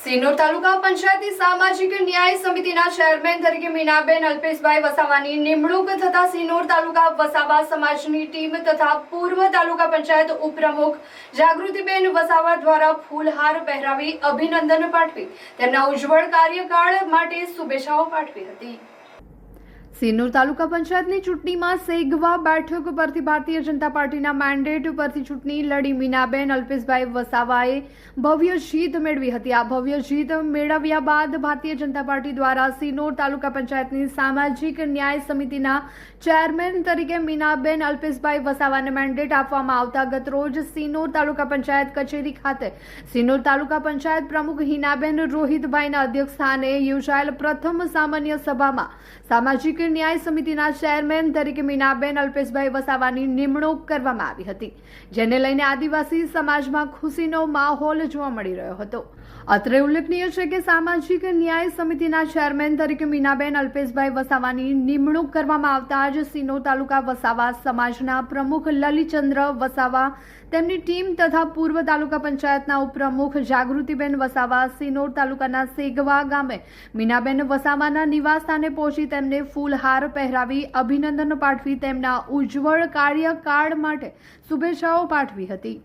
સિનોર તાલુકા પંચાયતી સામાજિક ન્યાય સમિતિના ચેરમેન તરીકે મીનાબેન અલ્પેશભાઈ વસાવાની નિમણૂક થતા સિનોર તાલુકા વસાવા સમાજની ટીમ તથા પૂર્વ તાલુકા પંચાયત ઉપપ્રમુખ જાગૃતિબેન વસાવા દ્વારા ફૂલહાર પહેરાવી અભિનંદન પાઠવી તેમના ઉજ્જવળ કાર્યકાળ માટે શુભેચ્છાઓ પાઠવી હતી। સિનોર તાલુકા પંચાયતની ચૂંટણીમાં સેગવા બેઠક પરથી ભારતીય જનતા પાર્ટીના મેન્ડેટ પરથી ચૂંટણી લડી મીનાબેન અલ્પેશભાઈ વસાવાએ ભવ્ય જીત મેળવી હતી। આ ભવ્ય જીત મેળવ્યા બાદ ભારતીય જનતા પાર્ટી દ્વારા સિનોર તાલુકા પંચાયતની સામાજિક ન્યાય સમિતિના ચેરમેન તરીકે મીનાબેન અલ્પેશભાઈ વસાવાને મેન્ડેટ આપવામાં આવતા ગતરોજ સિનોર તાલુકા પંચાયત કચેરી ખાતે સિનોર તાલુકા પંચાયત પ્રમુખ હિનાબેન રોહિતભાઈના અધ્યક્ષસ્થાને યોજાયેલ પ્રથમ સામાન્ય સભામાં સામાજિક ન્યાય સમિતિના ચેરમેન તરીકે મીનાબેન અલ્પેશભાઈ વસાવાની નિમણૂક કરવામાં આવી હતી, જેને લઈને આદિવાસી સમાજમાં ખુશીનો માહોલ જોવા મળી રહ્યો હતો। અત્રે ઉલ્લેખનીય છે કે સામાજિક ન્યાય સમિતિના ચેરમેન તરીકે મીનાબેન અલ્પેશભાઈ વસાવાની નિમણૂક કરવામાં આવતા જ સિનોર તાલુકા વસાવા સમાજના પ્રમુખ લલિતચંદ્ર વસાવા, તેમની ટીમ તથા પૂર્વ તાલુકા પંચાયતના ઉપપ્રમુખ જાગૃતિબેન વસાવા સિનોર તાલુકાના સેગવા ગામે મીનાબેન વસાવાના નિવાસસ્થાને પહોંચી તેમને ફૂલહાર પહેરાવી અભિનંદન પાઠવી તેમના ઉજ્જવળ કાર્યકાળ માટે શુભેચ્છાઓ પાઠવી હતી।